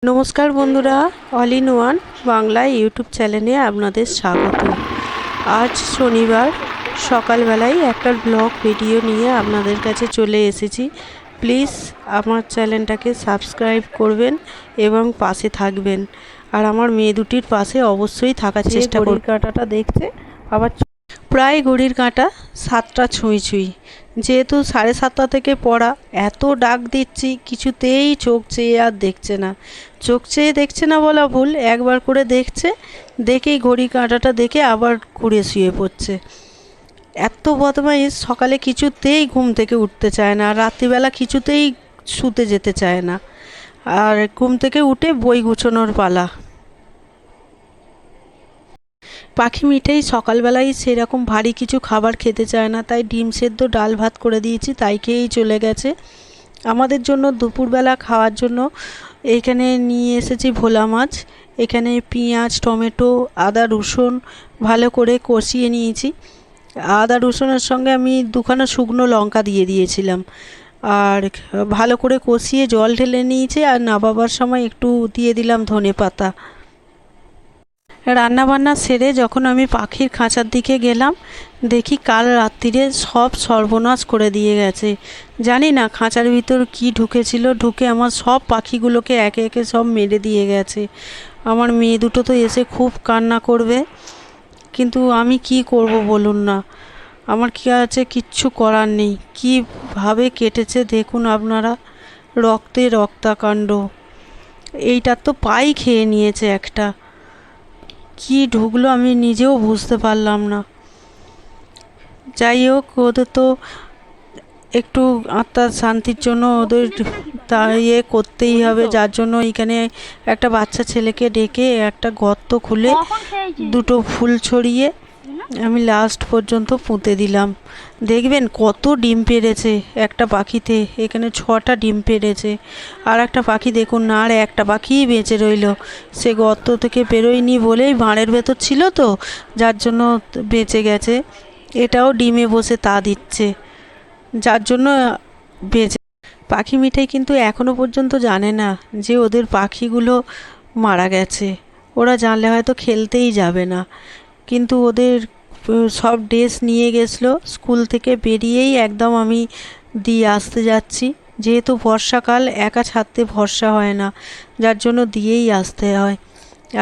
নমস্কার বন্ধুরা, all in one Bangla YouTube চ্যানেলে আপনাদের স্বাগত। আজ শনিবার সকালবেলায় একটা ব্লগ ভিডিও নিয়ে আপনাদের কাছে চলে এসেছি। প্লিজ আমার চ্যানেলটাকে সাবস্ক্রাইব করবেন এবং পাশে থাকবেন, আর আমার মেয়ে দুটির পাশে অবশ্যই থাকার চেষ্টা করুন। কাঁটাটা দেখছে আবার প্রায় ঘড়ির কাঁটা 7টা ছুঁই ছুঁই, যেহেতু 7:30 থেকে পড়া, এত ডাক দিচ্ছি কিছুতেই চোখ চেয়ে আর দেখছে না। চোখ চেয়ে দেখছে না বলা ভুল, একবার করে দেখছে, দেখেই ঘড়ির কাঁটাটা দেখে আবার ঘুরে শুয়ে পড়ছে। এত বদমাইশ, সকালে কিছুতেই ঘুম থেকে উঠতে চায় না, রাত্রিবেলা কিছুতেই শুতে যেতে চায় না, আর ঘুম থেকে উঠে বই গুছোনোর পালা। পাখি মিঠেই সকালবেলায় সেরকম ভারী কিছু খাবার খেতে চায় না, তাই ডিম সেদ্ধ ডাল ভাত করে দিয়েছি, তাই খেয়েই চলে গেছে। আমাদের জন্য দুপুরবেলা খাওয়ার জন্য এইখানে নিয়ে এসেছি ভোলা মাছ। এখানে পেঁয়াজ, টমেটো, আদা, রসুন ভালো করে কষিয়ে নিয়েছি। আদা রসুনের সঙ্গে আমি 2খানা শুকনো লঙ্কা দিয়ে দিয়েছিলাম, আর ভালো করে কষিয়ে জল ঢেলে নিয়েছি, আর নামাবার সময় একটু দিয়ে দিলাম ধনে পাতা। রান্নাবান্না সেরে যখন আমি পাখির খাঁচার দিকে গেলাম, দেখি কাল রাত্রিরে সব সর্বনাশ করে দিয়ে গেছে। জানি না খাঁচার ভিতর কি ঢুকেছিল, ঢুকে আমার সব পাখিগুলোকে একে একে সব মেরে দিয়ে গেছে। আমার মেয়ে দুটো তো এসে খুব কান্না করবে, কিন্তু আমি কি করব বলুন না, আমার কি আছে, কিচ্ছু করার নেই। কীভাবে কেটেছে দেখুন আপনারা, রক্তে রক্তাকাণ্ড। এইটার তো পাই খেয়ে নিয়েছে একটা, কি ঢুকলো আমি নিজেও বুঝতে পারলাম না। যাই হোক, ওদের তো একটু আত্মার শান্তির জন্য ওদের তা করতেই হবে, যার জন্য এখানে একটা বাচ্চা ছেলেকে ডেকে একটা গর্ত খুলে 2টো ফুল ছড়িয়ে আমি লাস্ট পর্যন্ত পুঁতে দিলাম। দেখবেন কত ডিম পেড়েছে একটা পাখিতে, এখানে 6টা ডিম পেড়েছে। আর একটা পাখি দেখুন না, আর একটা পাখিই বেঁচে রইল, সে গর্ত থেকে বেরোয়নি বলেই বাঁড়ের ভেতর ছিল তো, যার জন্য বেঁচে গেছে। এটাও ডিমে বসে তা দিচ্ছে, যার জন্য বেঁচে। পাখি মিঠাই কিন্তু এখনও পর্যন্ত জানে না যে ওদের পাখিগুলো মারা গেছে। ওরা জানলে হয়তো খেলতেই যাবে না, কিন্তু ওদের সব ড্রেস নিয়ে গেছিলো, স্কুল থেকে বেরিয়েই একদম আমি দিয়ে আসতে যাচ্ছি। যেহেতু বর্ষাকাল, একা ছাড়তে ভরসা হয় না, যার জন্য দিয়েই আসতে হয়।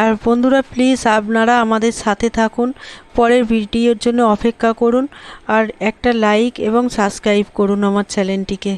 আর বন্ধুরা, প্লিজ আপনারা আমাদের সাথে থাকুন, পরের ভিডিওর জন্য অপেক্ষা করুন, আর একটা লাইক এবং সাবস্ক্রাইব করুন আমার চ্যানেলটিকে।